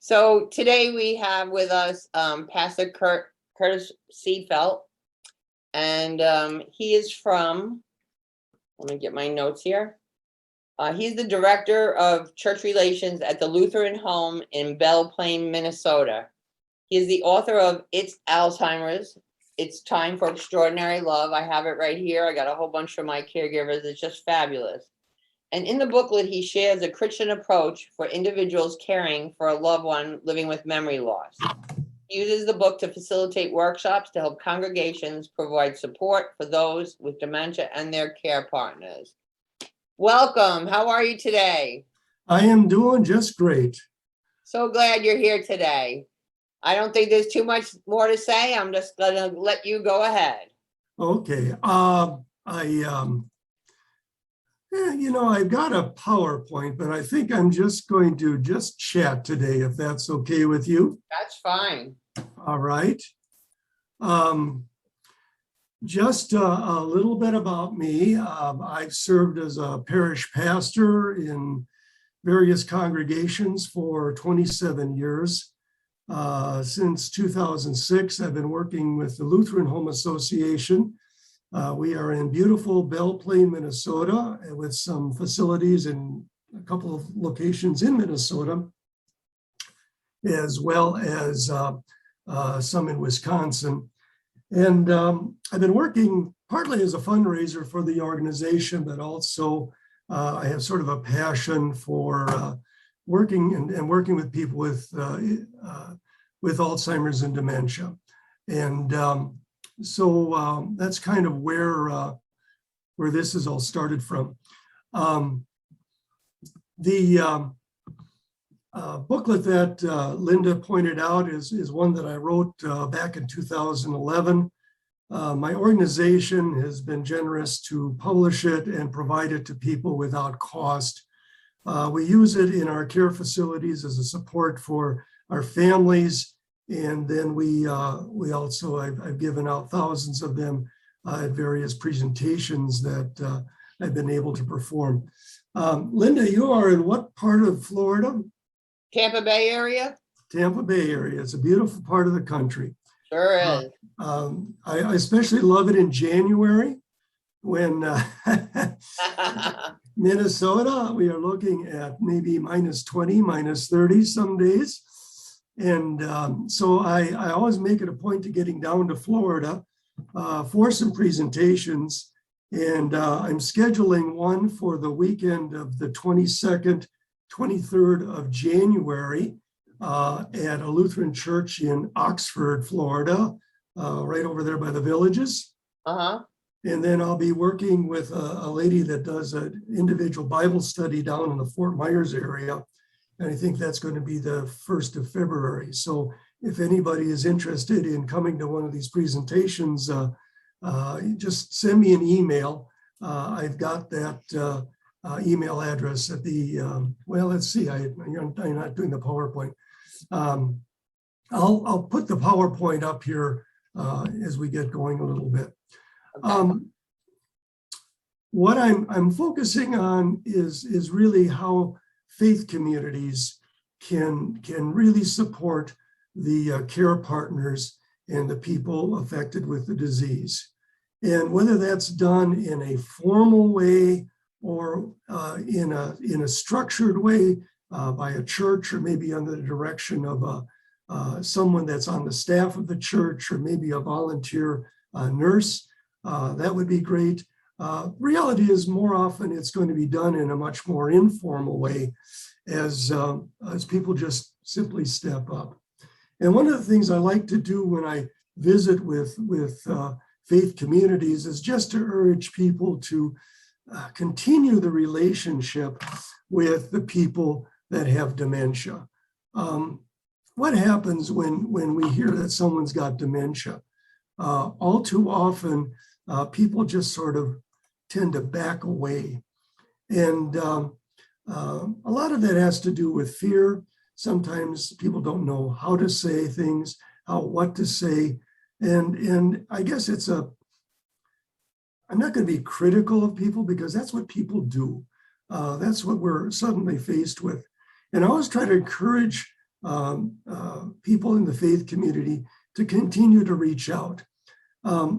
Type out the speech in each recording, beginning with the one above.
So today we have with us Pastor Curt Seefeldt, and he is from, let me get my notes here. He's the director of church relations at the Lutheran Home in Belle Plaine, Minnesota. He is the author of It's Alzheimer's, It's Time for Extraordinary Love. I have it right here. I got a whole bunch from my caregivers. It's just fabulous. And in the booklet, he shares a Christian approach for individuals caring for a loved one living with memory loss. He uses the book to facilitate workshops to help congregations provide support for those with dementia and their care partners. Welcome. How are you today? I am doing just great. So glad you're here today. I don't think there's too much more to say. I'm just going to let you go ahead. Okay. I've got a PowerPoint, but I think I'm just going to chat today, if that's okay with you. That's fine. All right. Just a little bit about me. I've served as a parish pastor in various congregations for 27 years. Since 2006, I've been working with the Lutheran Home Association. We are in beautiful Belle Plaine, Minnesota, with some facilities in a couple of locations in Minnesota, as well as some in Wisconsin. And I've been working partly as a fundraiser for the organization, but also I have sort of a passion for working with people with Alzheimer's and dementia. And so that's kind of where this is all started from. The booklet that Linda pointed out is one that I wrote back in 2011. My organization has been generous to publish it and provide it to people without cost. We use it in our care facilities as a support for our families. And then we also, I've given out thousands of them at various presentations that I've been able to perform. Linda, you are in what part of Florida? Tampa Bay area? Tampa Bay area. It's a beautiful part of the country. Sure is. I especially love it in January when Minnesota, we are looking at maybe -20, -30 some days. And so I always make it a point to getting down to Florida for some presentations. And I'm scheduling one for the weekend of the 22nd, 23rd of January at a Lutheran church in Oxford, Florida, right over there by the Villages. Uh-huh. And then I'll be working with a lady that does an individual Bible study down in the Fort Myers area. And I think that's going to be the 1st of February. So if anybody is interested in coming to one of these presentations, just send me an email. I've got that email address at the, well, let's see, I'm not doing the PowerPoint. I'll put the PowerPoint up here as we get going a little bit. Okay. What I'm focusing on is really how faith communities can really support the care partners and the people affected with the disease. And whether that's done in a formal way or in a structured way by a church, or maybe under the direction of someone that's on the staff of the church, or maybe a volunteer nurse, that would be great. Reality is more often it's going to be done in a much more informal way as people just simply step up. And one of the things I like to do when I visit with faith communities is just to urge people to continue the relationship with the people that have dementia. What happens when we hear that someone's got dementia? All too often, people just sort of tend to back away. And a lot of that has to do with fear. Sometimes people don't know how to say things, what to say. And I guess I'm not going to be critical of people because that's what people do. That's what we're suddenly faced with. And I always try to encourage people in the faith community to continue to reach out.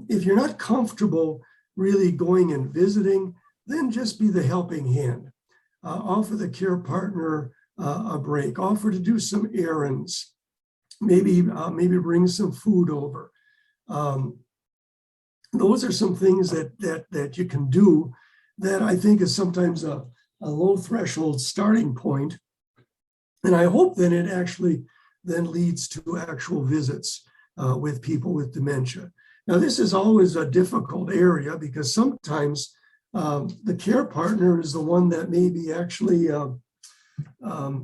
If you're not comfortable really going and visiting, then just be the helping hand. Offer the care partner a break, offer to do some errands, maybe bring some food over. Those are some things that you can do that I think is sometimes a low threshold starting point. And I hope that it actually then leads to actual visits with people with dementia. Now, this is always a difficult area because sometimes the care partner is the one that may be actually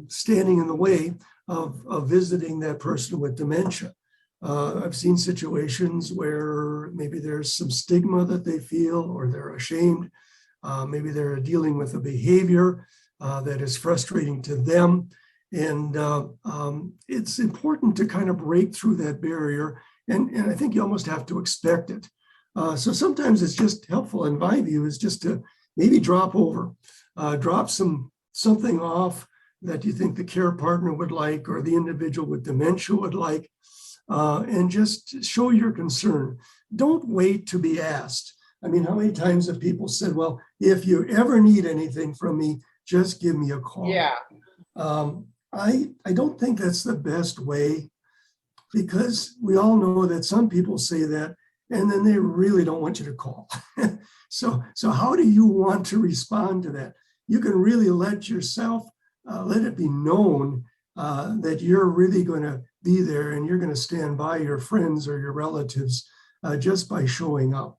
standing in the way of visiting that person with dementia. I've seen situations where maybe there's some stigma that they feel, or they're ashamed. Maybe they're dealing with a behavior that is frustrating to them. And it's important to kind of break through that barrier. And I think you almost have to expect it. So sometimes it's just helpful, in my view, is just to maybe drop over, drop something off that you think the care partner would like, or the individual with dementia would like, and just show your concern. Don't wait to be asked. I mean, how many times have people said, well, if you ever need anything from me, just give me a call. Yeah. I don't think that's the best way, because we all know that some people say that and then they really don't want you to call. So how do you want to respond to that? You can really let yourself, let it be known that you're really going to be there and you're going to stand by your friends or your relatives just by showing up.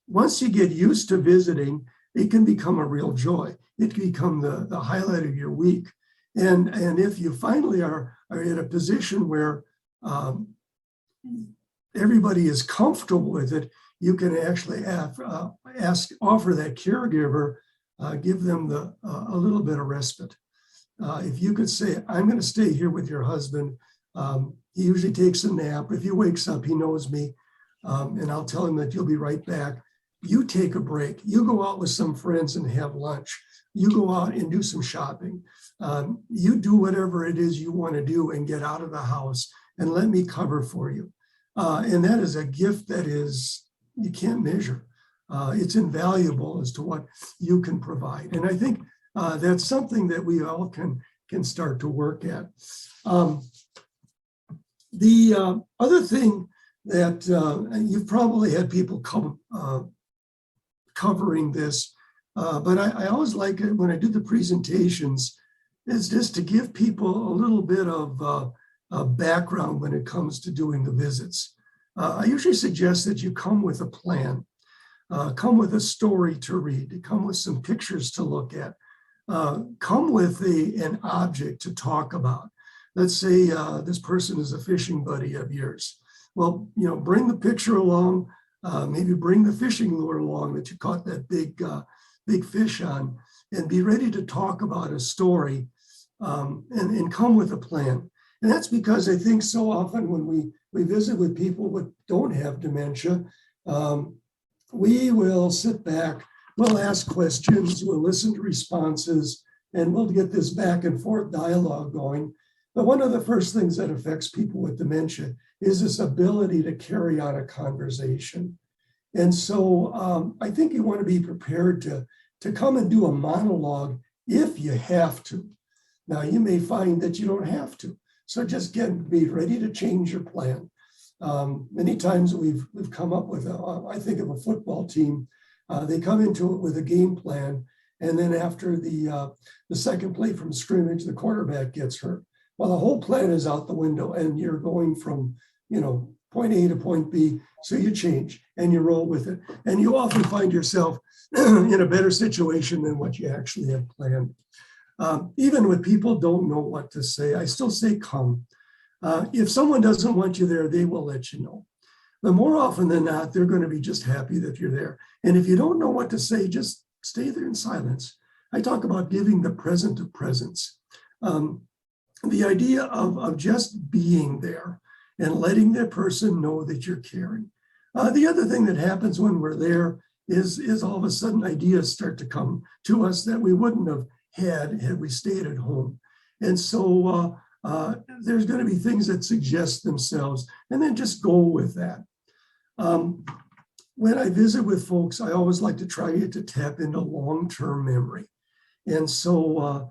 Once you get used to visiting, it can become a real joy. It can become the highlight of your week. And if you finally are in a position where everybody is comfortable with it, you can actually offer that caregiver, give them a little bit of respite. If you could say, I'm going to stay here with your husband. He usually takes a nap. If he wakes up, he knows me, and I'll tell him that you'll be right back. You take a break. You go out with some friends and have lunch. You go out and do some shopping. You do whatever it is you want to do and get out of the house, and let me cover for you. And that is a gift that you can't measure. It's invaluable as to what you can provide. And I think that's something that we all can start to work at. The other thing that you've probably had people covering this, but I always like it when I do the presentations, is just to give people a little bit of background when it comes to doing the visits. I usually suggest that you come with a plan, come with a story to read, come with some pictures to look at, come with an object to talk about. Let's say this person is a fishing buddy of yours. Well, bring the picture along, maybe bring the fishing lure along that you caught that big fish on, and be ready to talk about a story, and come with a plan. And that's because I think so often when we visit with people who don't have dementia, we will sit back, we'll ask questions, we'll listen to responses, and we'll get this back and forth dialogue going. But one of the first things that affects people with dementia is this ability to carry on a conversation. And so I think you want to be prepared to come and do a monologue if you have to. Now, you may find that you don't have to. So just be ready to change your plan. Many times we've come up with, I think of a football team, they come into it with a game plan, and then after the second play from scrimmage, the quarterback gets hurt. Well, the whole plan is out the window, and you're going from, point A to point B. So you change and you roll with it. And you often find yourself in a better situation than what you actually had planned. Even when people don't know what to say, I still say come. If someone doesn't want you there, they will let you know. But more often than not, they're going to be just happy that you're there. And if you don't know what to say, just stay there in silence. I talk about giving the present of presence. The idea of just being there and letting that person know that you're caring. The other thing that happens when we're there is all of a sudden ideas start to come to us that we wouldn't have had we stayed at home. And so there's going to be things that suggest themselves, and then just go with that. When I visit with folks, I always like to try to tap into long-term memory. And so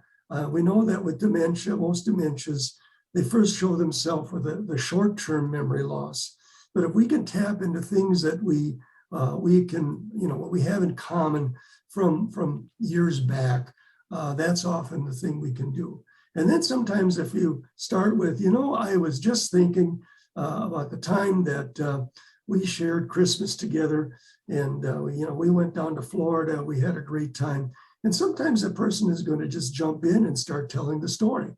we know that with dementia, most dementias, they first show themselves with the short-term memory loss. But if we can tap into things that we can, what we have in common from years back, that's often the thing we can do. And then sometimes if you start with, I was just thinking about the time that we shared Christmas together, and we went down to Florida, we had a great time. And sometimes a person is going to just jump in and start telling the story.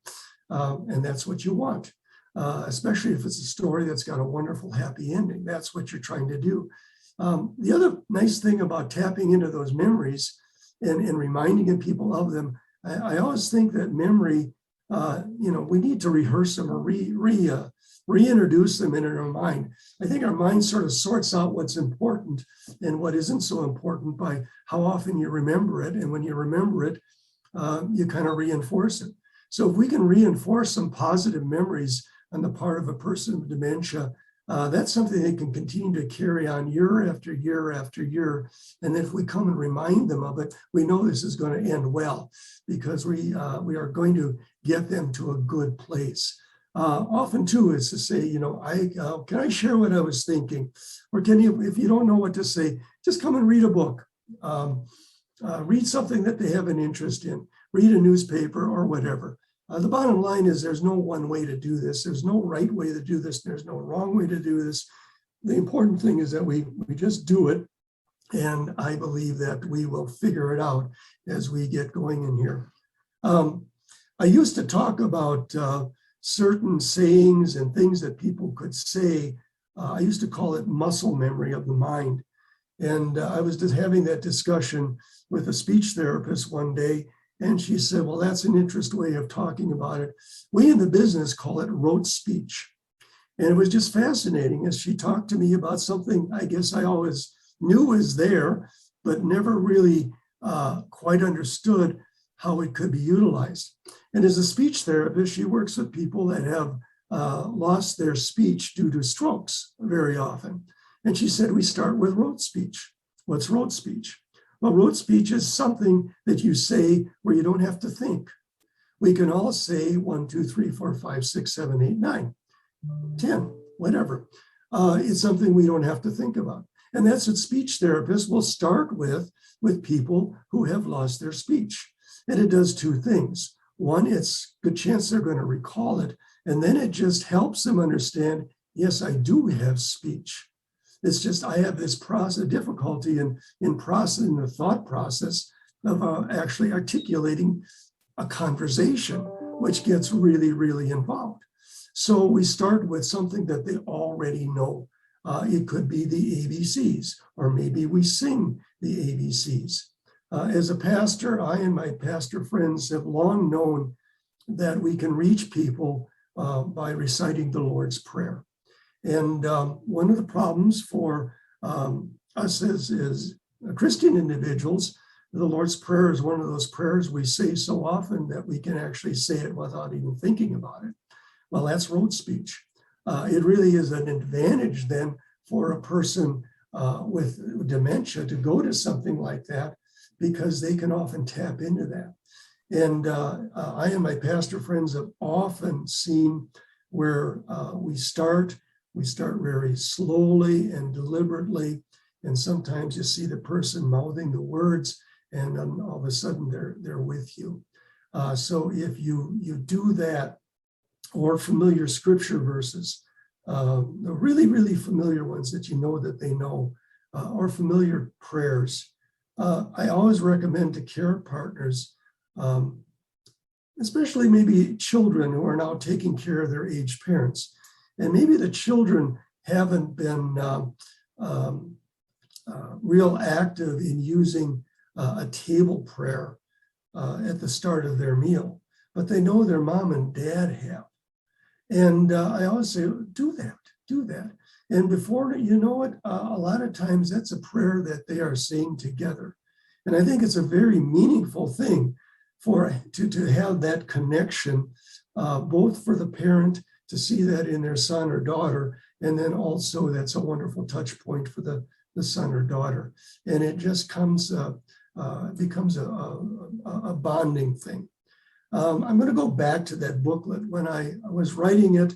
And that's what you want, especially if it's a story that's got a wonderful, happy ending. That's what you're trying to do. The other nice thing about tapping into those memories and reminding people of them, I always think that memory, we need to rehearse them or reintroduce them into our mind. I think our mind sort of sorts out what's important and what isn't so important by how often you remember it. And when you remember it, you kind of reinforce it. So if we can reinforce some positive memories on the part of a person with dementia, that's something they can continue to carry on year after year after year. And if we come and remind them of it, we know this is going to end well, because we are going to get them to a good place. Often too is to say, can I share what I was thinking? Or can you, if you don't know what to say, just come and read a book. Read something that they have an interest in, read a newspaper or whatever. The bottom line is there's no one way to do this. There's no right way to do this. There's no wrong way to do this. The important thing is that we just do it. And I believe that we will figure it out as we get going in here. I used to talk about certain sayings and things that people could say. I used to call it muscle memory of the mind. And I was just having that discussion with a speech therapist one day. And she said, well, that's an interesting way of talking about it. We in the business call it rote speech. And it was just fascinating as she talked to me about something I guess I always knew was there, but never really quite understood how it could be utilized. And as a speech therapist, she works with people that have lost their speech due to strokes very often. And she said, we start with rote speech. What's rote speech? Well, rote speech is something that you say where you don't have to think. We can all say 1, 2, 3, 4, 5, 6, 7, 8, 9, 10, whatever. It's something we don't have to think about. And that's what speech therapists will start with people who have lost their speech. And it does two things. One, it's a good chance they're going to recall it. And then it just helps them understand, yes, I do have speech. It's just I have this difficulty in processing the thought process of actually articulating a conversation, which gets really, really involved. So we start with something that they already know. It could be the ABCs, or maybe we sing the ABCs. As a pastor, I and my pastor friends have long known that we can reach people by reciting the Lord's Prayer. And one of the problems for us as Christian individuals, the Lord's Prayer is one of those prayers we say so often that we can actually say it without even thinking about it. Well, that's rote speech. It really is an advantage then for a person with dementia to go to something like that, because they can often tap into that. And I and my pastor friends have often seen where we start very slowly and deliberately, and sometimes you see the person mouthing the words, and then all of a sudden they're with you. So if you do that, or familiar scripture verses, the really, really familiar ones that you know that they know, or familiar prayers, I always recommend to care partners, especially maybe children who are now taking care of their aged parents. And maybe the children haven't been real active in using a table prayer at the start of their meal, but they know their mom and dad have. And I always say, do that. And before you know it, a lot of times that's a prayer that they are saying together. And I think it's a very meaningful thing to have that connection, both for the parent to see that in their son or daughter, and then also that's a wonderful touch point for the son or daughter. And it just becomes a bonding thing. I'm going to go back to that booklet. When I was writing it,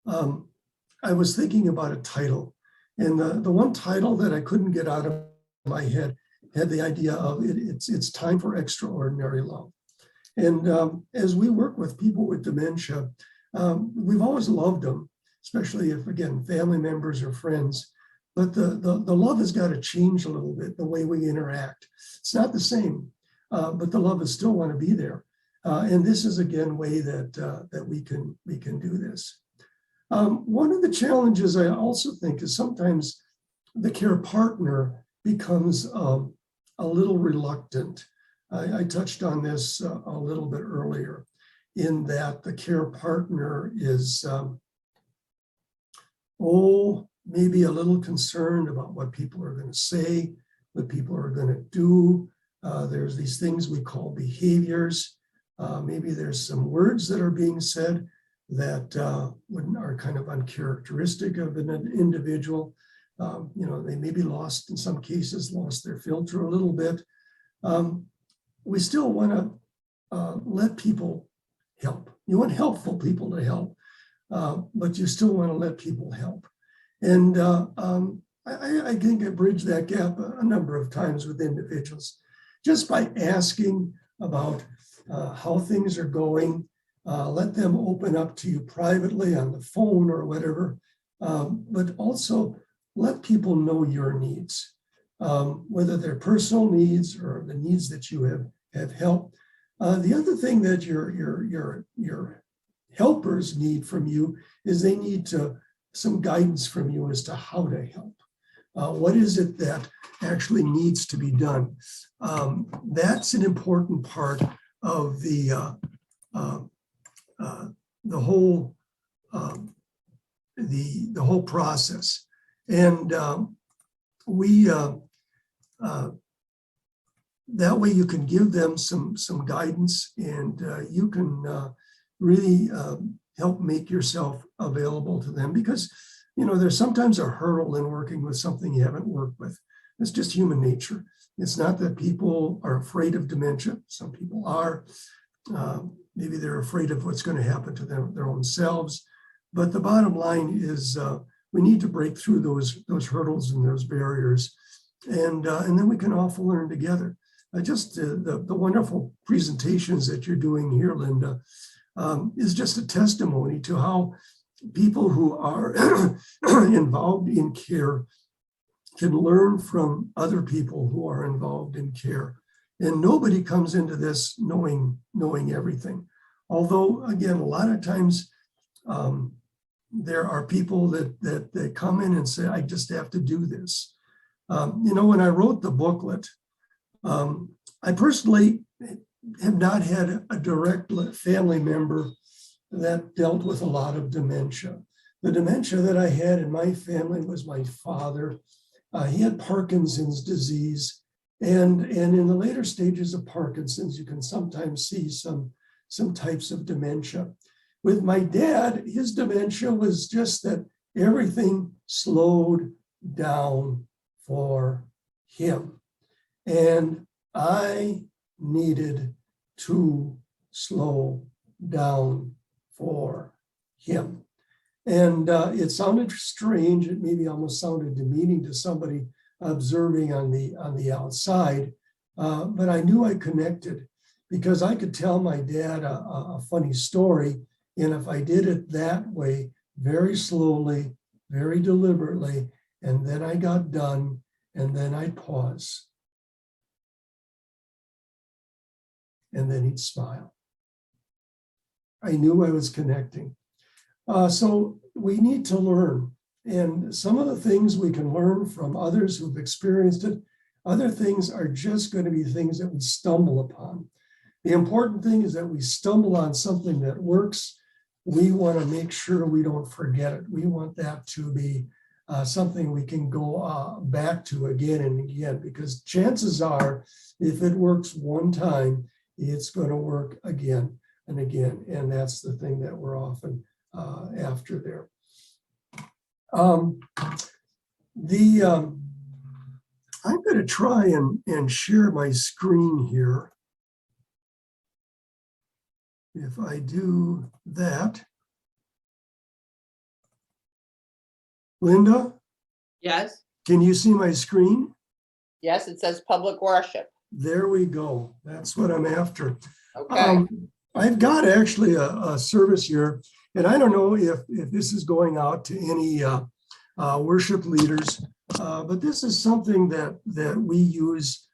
I was thinking about a title. And the one title that I couldn't get out of my head had the idea of it's time for extraordinary love. And as we work with people with dementia, we've always loved them, especially if, again, family members or friends. But the love has got to change a little bit, the way we interact. It's not the same, but the love is still want to be there. And this is, again, a way that we can do this. One of the challenges I also think is sometimes the care partner becomes a little reluctant. I touched on this a little bit earlier, in that the care partner is, maybe a little concerned about what people are going to say, what people are going to do. There's these things we call behaviors. Maybe there's some words that are being said that are kind of uncharacteristic of an individual. They may be lost, in some cases, lost their filter a little bit. We still want to let people help. You want helpful people to help, but you still want to let people help. And I think I bridged that gap a number of times with individuals, just by asking about how things are going. Let them open up to you privately on the phone or whatever, but also let people know your needs, whether they're personal needs or the needs that you have helped. The other thing that your helpers need from you is they need some guidance from you as to how to help. What is it that actually needs to be done? That's an important part of the whole process. And that way you can give them some guidance, and you can really help make yourself available to them, because there's sometimes a hurdle in working with something you haven't worked with. It's just human nature. It's not that people are afraid of dementia. Some people are. Maybe they're afraid of what's going to happen to their own selves. But the bottom line is we need to break through those hurdles and those barriers, and then we can all learn together. Just the wonderful presentations that you're doing here, Linda, is just a testimony to how people who are involved in care can learn from other people who are involved in care. And nobody comes into this knowing everything. Although, again, a lot of times there are people that come in and say, I just have to do this. When I wrote the booklet, I personally have not had a direct family member that dealt with a lot of dementia. The dementia that I had in my family was my father. He had Parkinson's disease. And in the later stages of Parkinson's, you can sometimes see some types of dementia. With my dad, his dementia was just that everything slowed down for him. And I needed to slow down for him. And it sounded strange. It maybe almost sounded demeaning to somebody observing on the outside, but I knew I connected, because I could tell my dad a funny story, and if I did it that way, very slowly, very deliberately, and then I got done, and then I'd pause, and then he'd smile. I knew I was connecting. So we need to learn. And some of the things we can learn from others who've experienced it. Other things are just going to be things that we stumble upon. The important thing is that we stumble on something that works. We want to make sure we don't forget it. We want that to be something we can go back to again and again, because chances are, if it works one time, it's going to work again and again. And that's the thing that we're often after there. I'm going to try and share my screen here. If I do that. Linda, Yes, can you see my screen? yes, it says public worship. There we go. That's what I'm after. Okay, I've got actually a service here, and I don't know if this is going out to any worship leaders, but this is something that we use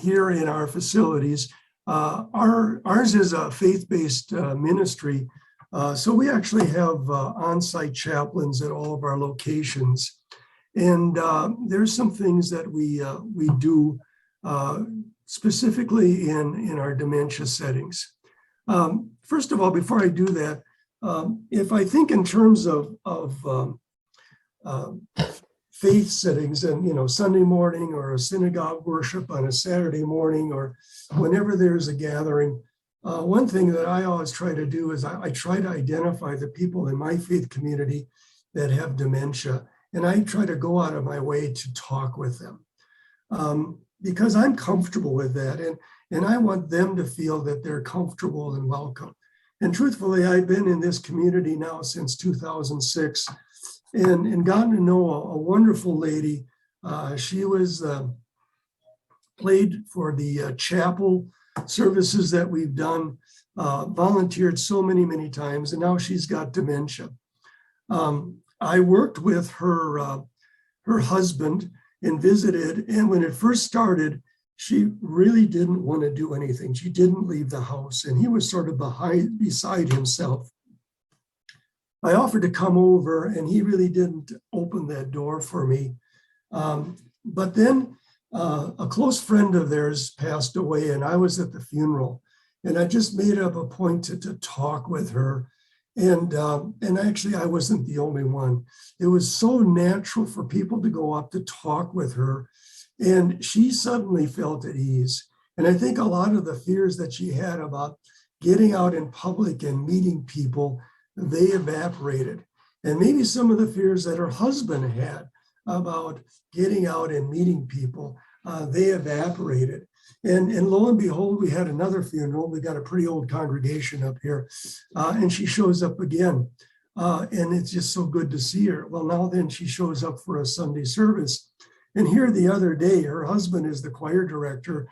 here in our facilities. Ours is a faith-based ministry, so we actually have on-site chaplains at all of our locations, and there's some things that we do specifically in our dementia settings. First of all, before I do that, if I think in terms of faith settings and, Sunday morning or a synagogue worship on a Saturday morning or whenever there's a gathering, one thing that I always try to do is I try to identify the people in my faith community that have dementia, and I try to go out of my way to talk with them because I'm comfortable with that, and I want them to feel that they're comfortable and welcome. And truthfully, I've been in this community now since 2006 and gotten to know a wonderful lady. She was played for the chapel services that we've done, volunteered so many times, and now she's got dementia. I worked with her husband and visited, and when it first started, she really didn't want to do anything. She didn't leave the house, and he was sort of beside himself. I offered to come over, and he really didn't open that door for me. But then a close friend of theirs passed away, and I was at the funeral, and I just made up a point to talk with her. And actually, I wasn't the only one. It was so natural for people to go up to talk with her, and she suddenly felt at ease. And I think a lot of the fears that she had about getting out in public and meeting people, they evaporated. And maybe some of the fears that her husband had about getting out and meeting people, they evaporated. And lo and behold, we had another funeral. We got a pretty old congregation up here, and she shows up again. And it's just so good to see her. Well, now then she shows up for a Sunday service. And here the other day, her husband is the choir director,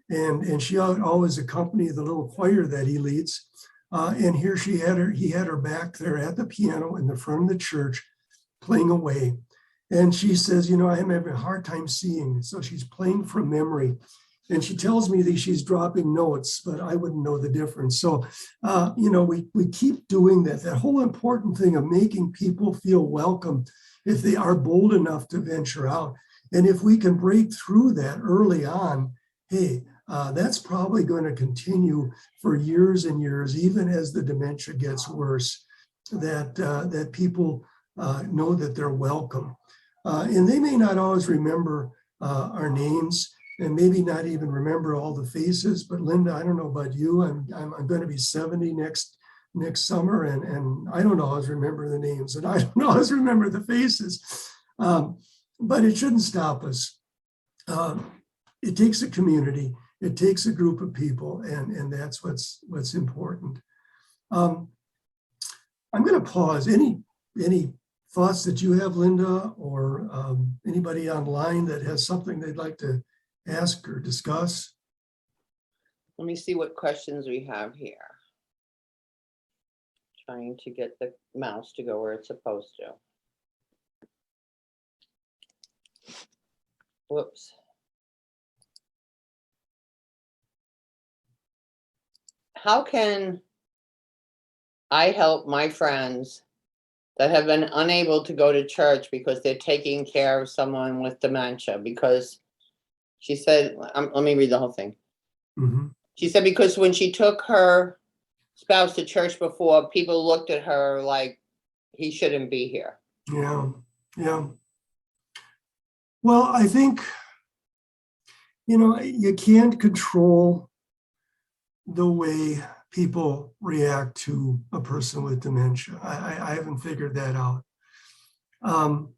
and she always accompanied the little choir that he leads. And here he had her back there at the piano in the front of the church playing away. And she says, I'm having a hard time seeing. So she's playing from memory. And she tells me that she's dropping notes, but I wouldn't know the difference. So, we keep doing that whole important thing of making people feel welcome if they are bold enough to venture out. And if we can break through that early on, hey, that's probably going to continue for years and years, even as the dementia gets worse, that people know that they're welcome. And they may not always remember our names and maybe not even remember all the faces. But Linda, I don't know about you. I'm going to be 70 next summer, and I don't always remember the names, and I don't always remember the faces. But it shouldn't stop us. It takes a community. It takes a group of people, and that's what's important. I'm going to pause. Any thoughts that you have, Linda, or anybody online that has something they'd like to ask or discuss? let me see what questions we have here. Trying to get the mouse to go where it's supposed to. Whoops. How can I help my friends that have been unable to go to church because they're taking care of someone with dementia? Because she said, let me read the whole thing. Mm-hmm. She said, because when she took her spouse to church before, people looked at her like he shouldn't be here. Yeah. Well, I think, you can't control the way people react to a person with dementia. I haven't figured that out. I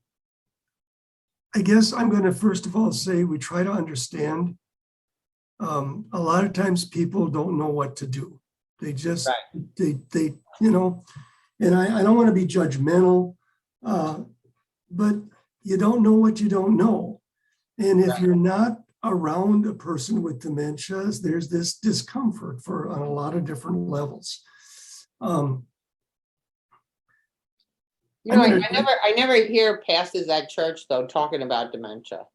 guess I'm going to first of all say we try to understand. A lot of times people don't know what to do. They just, Right. they, and I don't want to be judgmental, but you don't know what you don't know. And if Right. you're not around a person with dementia, there's this discomfort on a lot of different levels. I never hear pastors at church though talking about dementia.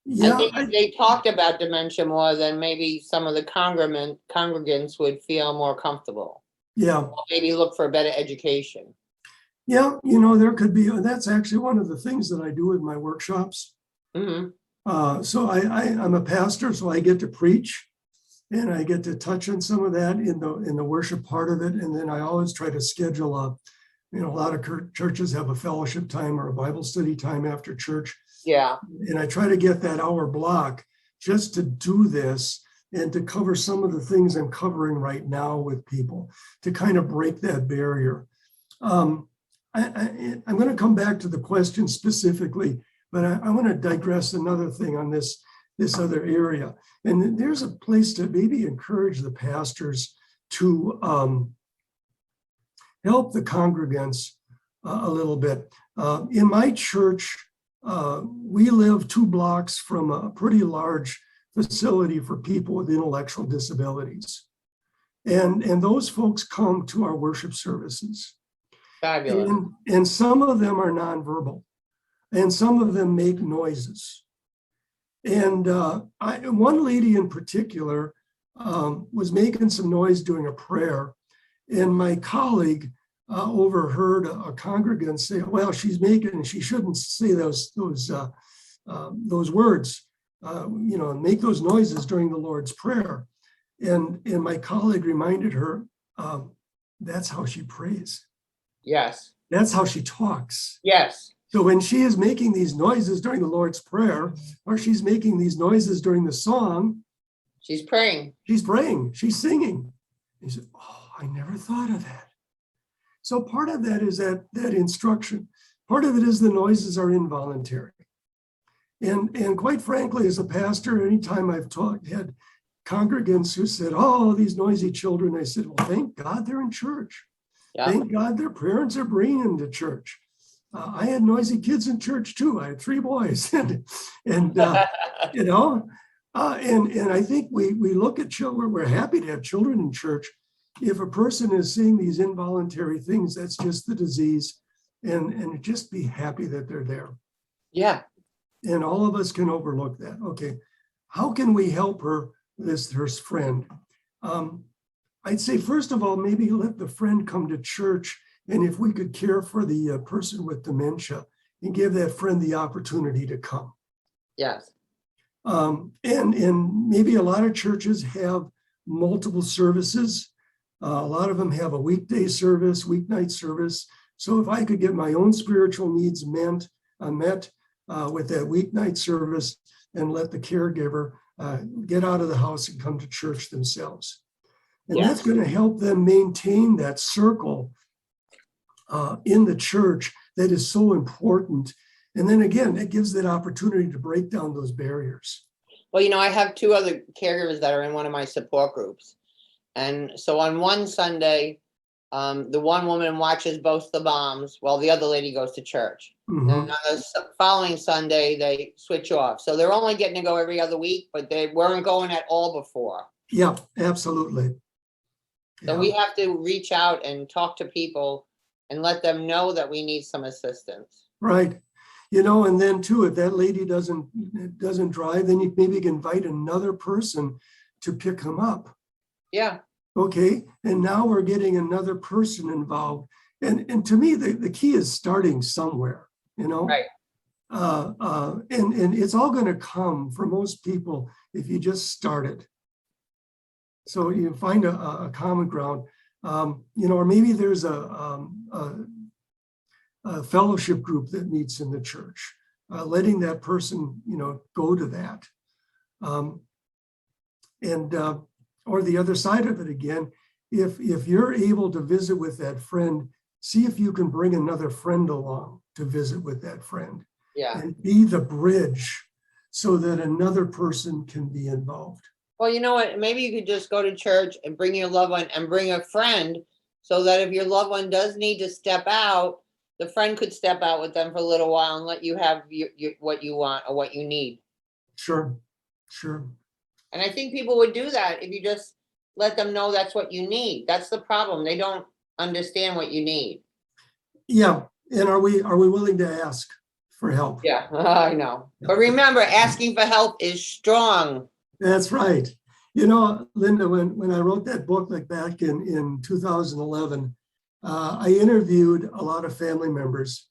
Yeah, I think they talked about dementia more than maybe some of the congregants would feel more comfortable. yeah, Or maybe look for a better education. yeah. There could be. That's actually one of the things that I do with my workshops. Mm-hmm. So I'm a pastor, so I get to preach, and I get to touch on some of that in the worship part of it, and then I always try to schedule a lot of churches have a fellowship time or a Bible study time after church. Yeah. And I try to get that hour block just to do this and to cover some of the things I'm covering right now with people to kind of break that barrier. I'm going to come back to the question specifically, but I want to digress another thing on this other area. And there's a place to maybe encourage the pastors to help the congregants a little bit. In my church, we live 2 blocks from a pretty large facility for people with intellectual disabilities. And those folks come to our worship services. Fabulous. And some of them are nonverbal, and some of them make noises. And one lady in particular was making some noise during a prayer, and my colleague overheard a congregant say, "Well, she shouldn't say those words, make those noises during the Lord's Prayer." And my colleague reminded her, that's how she prays. Yes. That's how she talks. Yes. So when she is making these noises during the Lord's Prayer, or she's making these noises during the song, she's praying. She's praying. She's singing. He said, "Oh, I never thought of that." So part of that is that instruction. Part of it is the noises are involuntary. And quite frankly, as a pastor, anytime I've had congregants who said, "Oh, these noisy children," I said, "Well, thank God they're in church. Yeah. Thank God their parents are bringing them to church." I had noisy kids in church too. I had 3 boys, and I think we look at children. We're happy to have children in church. If a person is seeing these involuntary things, that's just the disease, and just be happy that they're there. Yeah. And all of us can overlook that. Okay, how can we help her friend? I'd say, first of all, maybe let the friend come to church, and if we could care for the person with dementia and give that friend the opportunity to come. Yes. And maybe a lot of churches have multiple services. A lot of them have a weekday service, weeknight service. So if I could get my own spiritual needs met with that weeknight service, and let the caregiver get out of the house and come to church themselves. And Yes. that's going to help them maintain that circle in the church that is so important. And then again, it gives that opportunity to break down those barriers. Well, I have 2 other caregivers that are in one of my support groups. And so on one Sunday, the one woman watches both the moms while the other lady goes to church. Mm-hmm. And on the following Sunday, they switch off. So they're only getting to go every other week, but they weren't going at all before. Yeah, absolutely. So we have to reach out and talk to people and let them know that we need some assistance. Right. And then too, if that lady doesn't drive, then you maybe invite another person to pick them up. Yeah. Okay. And now we're getting another person involved. And to me, the key is starting somewhere, Right. And it's all going to come for most people if you just start it. So you find a common ground, or maybe there's a fellowship group that meets in the church, letting that person, go to that. or the other side of it again, if you're able to visit with that friend, see if you can bring another friend along to visit with that friend. Yeah. And be the bridge so that another person can be involved. Well, you know what? Maybe you could just go to church and bring your loved one and bring a friend so that if your loved one does need to step out, the friend could step out with them for a little while and let you have what you want or what you need. Sure, sure. And I think people would do that if you just let them know that's what you need. That's the problem. They don't understand what you need. Yeah. And are we willing to ask for help? Yeah, I know. But remember, asking for help is strong. That's right. You know, Linda, when I wrote that book like back in 2011, I interviewed a lot of family members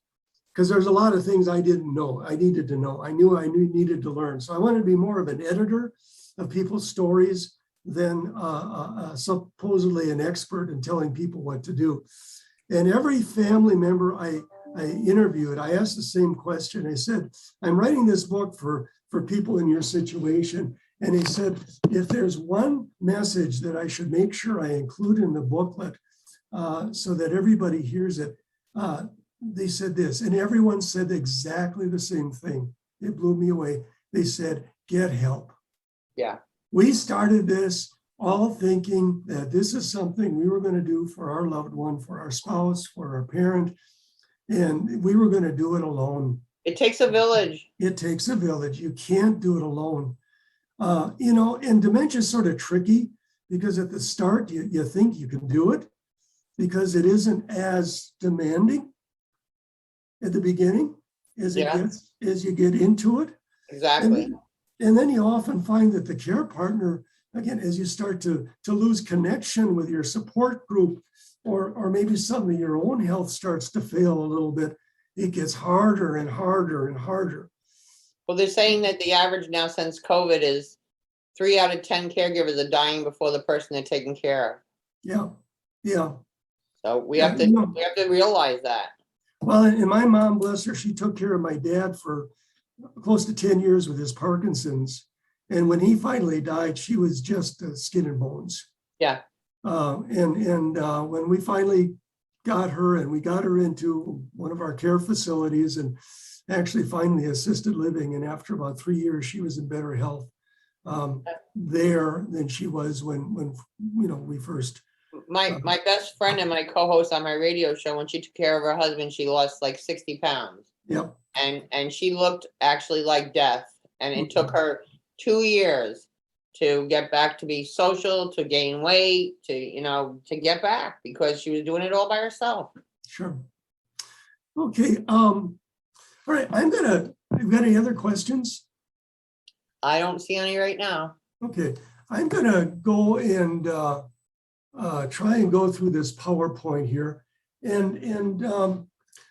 because there's a lot of things I didn't know. I needed to know. I knew needed to learn. So I wanted to be more of an editor of people's stories than supposedly an expert in telling people what to do. And every family member I interviewed, I asked the same question. I said, I'm writing this book for people in your situation. And he said, if there's one message that I should make sure I include in the booklet so that everybody hears it, they said this, and everyone said exactly the same thing. It blew me away. They said, get help. Yeah. We started this all thinking that this is something we were going to do for our loved one, for our spouse, for our parent, and we were going to do it alone. It takes a village. It takes a village. You can't do it alone. You know, and dementia is sort of tricky because at the start you think you can do it because it isn't as demanding at the beginning as you get into it. Exactly. And then you often find that the care partner, again, as you start to lose connection with your support group, or maybe some of your own health starts to fail a little bit, it gets harder and harder and harder. Well, they're saying that the average now since COVID is 3 out of 10 caregivers are dying before the person they're taking care of. Yeah, yeah. So we have to realize that. Well, and my mom, bless her, she took care of my dad for close to 10 years with his Parkinson's. And when he finally died, she was just skin and bones. Yeah. When we finally got her and we got her into one of our care facilities and actually finally assisted living, and after about 3 years, she was in better health there than she was when we first. My best friend and my co-host on my radio show, when she took care of her husband, she lost like 60 pounds. Yep. And she looked actually like death. And it took her 2 years to get back to be social, to gain weight, to get back because she was doing it all by herself. Sure. Okay. All right. You've got any other questions? I don't see any right now. Okay. I'm going to go and try and go through this PowerPoint here. And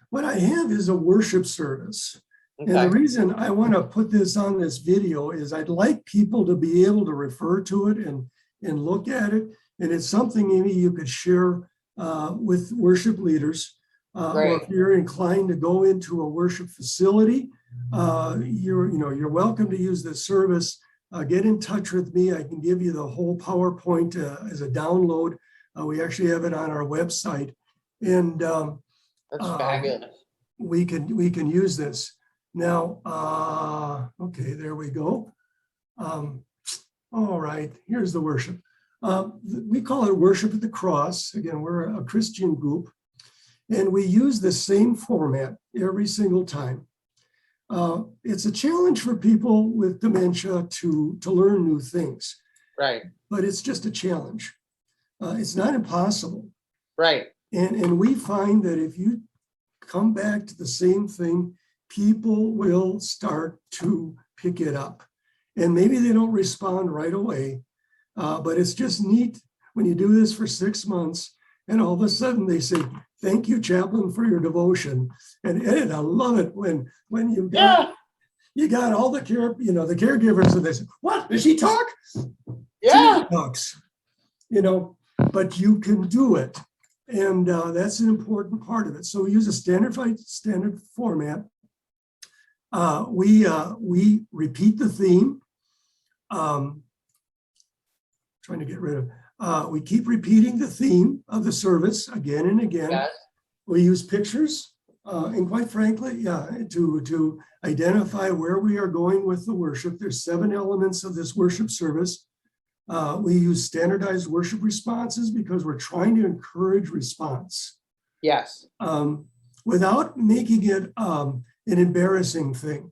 what I have is a worship service. Okay. And the reason I want to put this on this video is I'd like people to be able to refer to it and look at it. And it's something maybe you could share with worship leaders. Or if you're inclined to go into a worship facility, you're welcome to use this service. Get in touch with me. I can give you the whole PowerPoint as a download. We actually have it on our website, and that's fabulous. We can use this now. Okay, there we go. All right, here's the worship. We call it Worship at the Cross. Again, we're a Christian group, and we use the same format every single time. It's a challenge for people with dementia to learn new things. Right. But it's just a challenge. It's not impossible. Right. And we find that if you come back to the same thing, people will start to pick it up. And maybe they don't respond right away, but it's just neat when you do this for 6 months and all of a sudden they say, thank you, chaplain, for your devotion. And I love it when you got all the the caregivers, and they say, what, does she talk? Yeah. She talks, but you can do it. And that's an important part of it. So we use a standard format. We repeat the theme. Trying trying to get rid of. We keep repeating the theme of the service again and again. Yes. We use pictures, and quite frankly, yeah, to identify where we are going with the worship. There's 7 elements of this worship service. We use standardized worship responses because we're trying to encourage response. Yes. Without making it an embarrassing thing.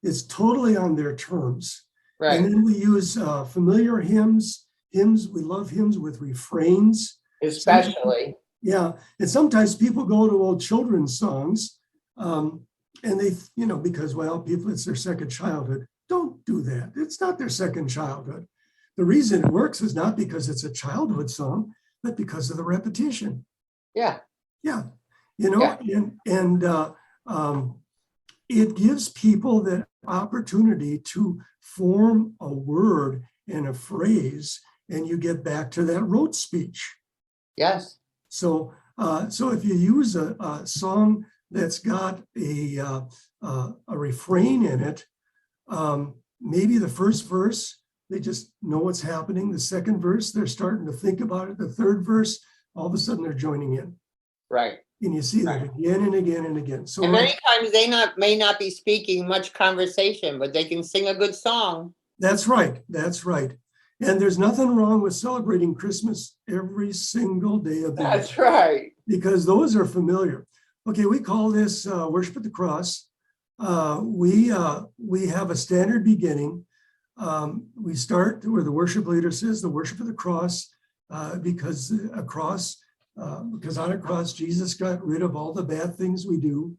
It's totally on their terms. Right. And then we use familiar hymns. We love hymns with refrains. Especially. Yeah, and sometimes people go to old children's songs, and they, because, well, people, it's their second childhood. Don't do that. It's not their second childhood. The reason it works is not because it's a childhood song, but because of the repetition. Yeah. Yeah, and it gives people the opportunity to form a word and a phrase, and you get back to that rote speech. Yes. So if you use a song that's got a refrain in it, maybe the first verse, they just know what's happening. The second verse, they're starting to think about it. The third verse, all of a sudden they're joining in. Right. And you see that again and again and again. So and many times they may not be speaking much conversation, but they can sing a good song. That's right. That's right. And there's nothing wrong with celebrating Christmas every single day of the year. That's right. Because those are familiar. Okay, we call this worship at the cross. We have a standard beginning. We start where the worship leader says the worship of the cross, because on a cross, Jesus got rid of all the bad things we do.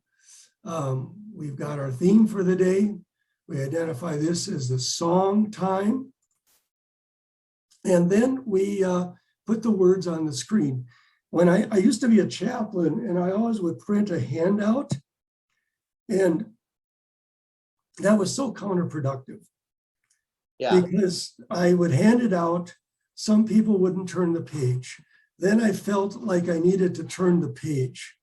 We've got our theme for the day. We identify this as the song time. And then we put the words on the screen. When I used to be a chaplain, and I always would print a handout, and that was so counterproductive. Yeah. Because I would hand it out, some people wouldn't turn the page. Then I felt like I needed to turn the page.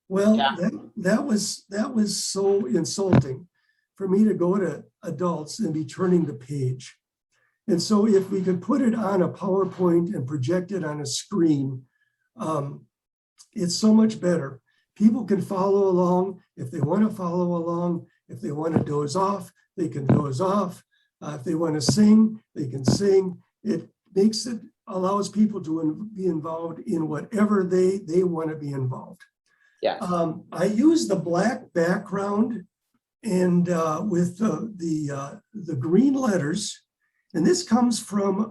Well, Yeah. that was so insulting for me to go to adults and be turning the page. And so if we could put it on a PowerPoint and project it on a screen, it's so much better. People can follow along if they want to follow along. If they want to doze off, they can doze off. If they want to sing, they can sing. It allows people to be involved in whatever they want to be involved. Yes. I use the black background and with the green letters, and this comes from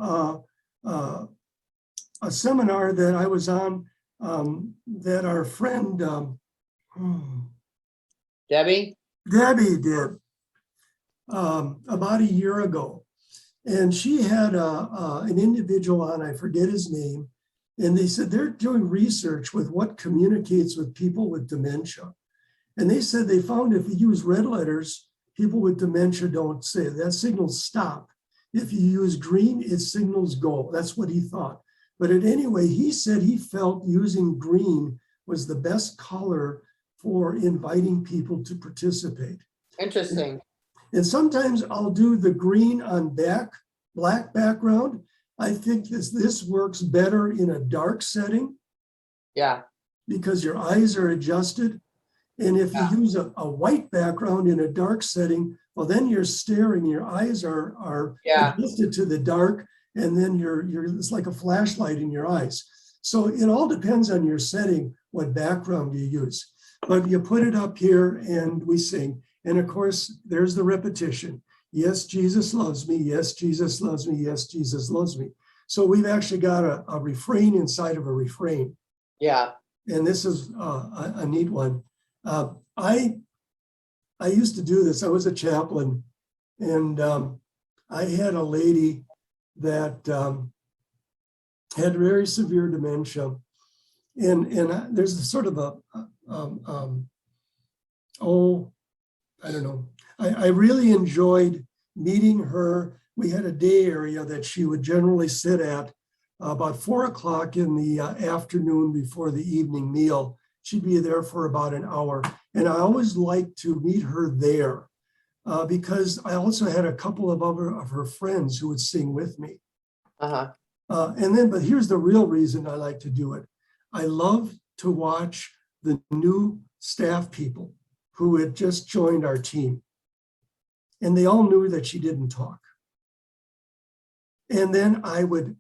a seminar that I was on that our friend Debbie did about a year ago. And she had an individual on, I forget his name, and they said they're doing research with what communicates with people with dementia. And they said they found if you use red letters, people with dementia don't say it. That signals stop. If you use green, it signals go. That's what he thought. But anyway, he said he felt using green was the best color for inviting people to participate. Interesting. And sometimes I'll do the green on black background. I think this works better in a dark setting. Yeah. Because your eyes are adjusted. And if you use a white background in a dark setting, well, then you're staring, your eyes are adjusted to the dark, and then it's like a flashlight in your eyes. So it all depends on your setting, what background you use. But you put it up here and we sing. And of course, there's the repetition. Yes, Jesus loves me. Yes, Jesus loves me. Yes, Jesus loves me. So we've actually got a refrain inside of a refrain. Yeah. And this is a neat one. I used to do this. I was a chaplain, and I had a lady that had very severe dementia. And there's sort of I don't know. I really enjoyed meeting her. We had a day area that she would generally sit at about 4 o'clock in the afternoon before the evening meal. She'd be there for about an hour. And I always liked to meet her there because I also had a couple of her friends who would sing with me. Uh-huh. But here's the real reason I like to do it. I love to watch the new staff people who had just joined our team. And they all knew that she didn't talk. And then I would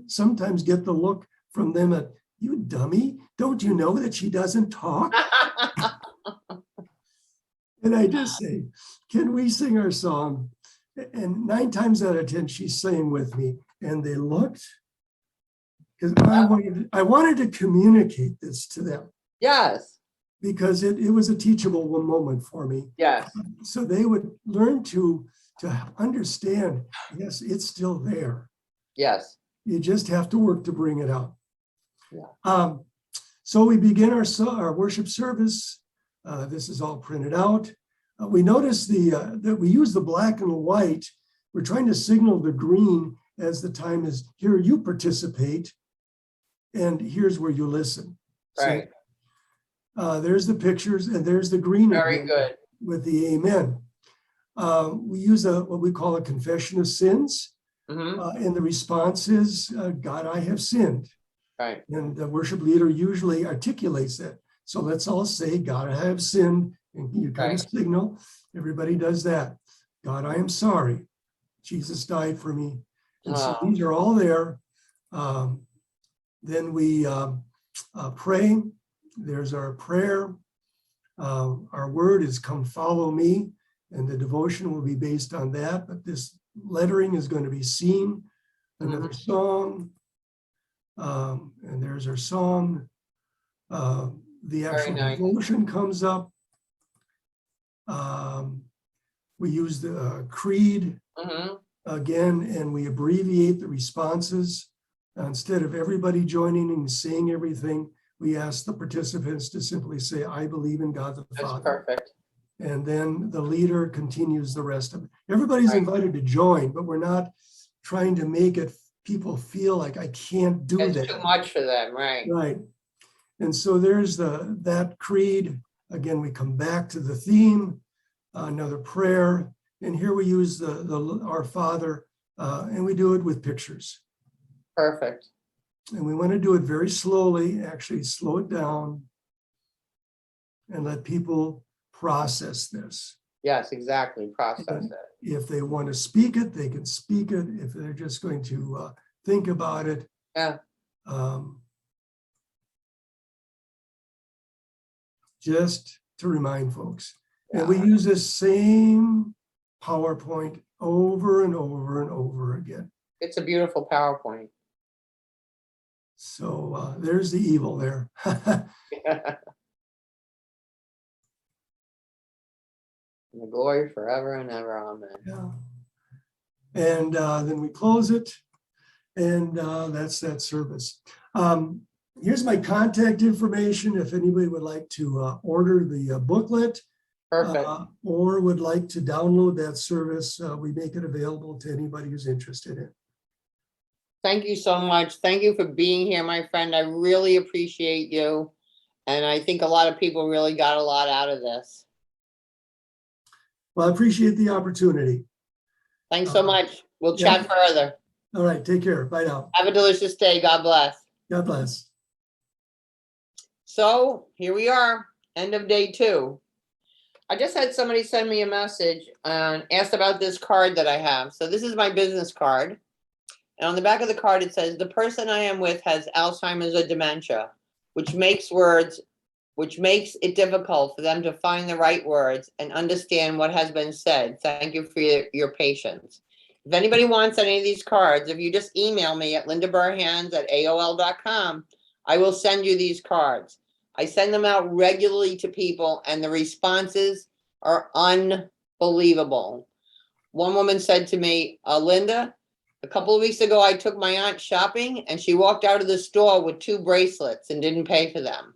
sometimes get the look from them at, you dummy, don't you know that she doesn't talk? And I just say, can we sing our song? And 9 times out of 10, she's saying with me. And they looked, because I wanted to communicate this to them. Yes. Because it was a teachable moment for me. Yes. So they would learn to understand, yes, it's still there. Yes. You just have to work to bring it out. Yeah. So we begin our worship service. This is all printed out. We notice that we use the black and white. We're trying to signal the green as the time is, here you participate, and here's where you listen. Right. So, there's the pictures, and there's the green. Very good. With the amen. We use what we call a confession of sins. Mm-hmm. And the response is, God, I have sinned. Right. And the worship leader usually articulates that. So let's all say, God, I have sinned. And you kind of signal. Everybody does that. God, I am sorry. Jesus died for me. And so these are all there. Then we pray. There's our prayer. Our word is come follow me. And the devotion will be based on that. But this lettering is going to be seen. Another song. And there's our song. The actual devotion comes up. We use the creed again, and we abbreviate the responses. Instead of everybody joining and saying everything, we ask the participants to simply say, I believe in God the Father. That's perfect. And then the leader continues the rest of it. Everybody's invited to join, but we're not trying to make it people feel like I can't do that. It's too much for them, right? Right. And so there's that creed. Again, we come back to the theme, another prayer. And here we use the Our Father, and we do it with pictures. Perfect. And we want to do it very slowly, actually slow it down and let people process this. Yes, exactly. Process And it. if they want to speak it, they can speak it. If they're just going to think about it. Yeah. Just to remind folks. And we use this same PowerPoint over and over and over again. It's a beautiful PowerPoint. So there's the evil there. And the glory forever and ever. Amen. Yeah. And then we close it. And that's that service. Here's my contact information. If anybody would like to order the booklet. Perfect. Or would like to download that service, we make it available to anybody who's interested in. Thank you so much. Thank you for being here, my friend. I really appreciate you. And I think a lot of people really got a lot out of this. Well, I appreciate the opportunity. Thanks so much. We'll chat further. All right, take care. Bye now. Have a delicious day. God bless. God bless. So here we are, end of day 2. I just had somebody send me a message and asked about this card that I have. So this is my business card. And on the back of the card, it says, the person I am with has Alzheimer's or dementia, which makes it difficult for them to find the right words and understand what has been said. Thank you for your patience. If anybody wants any of these cards, if you just email me at lindaburhans@aol.com, I will send you these cards. I send them out regularly to people, and the responses are unbelievable. One woman said to me, Linda, a couple of weeks ago, I took my aunt shopping, and she walked out of the store with 2 bracelets and didn't pay for them.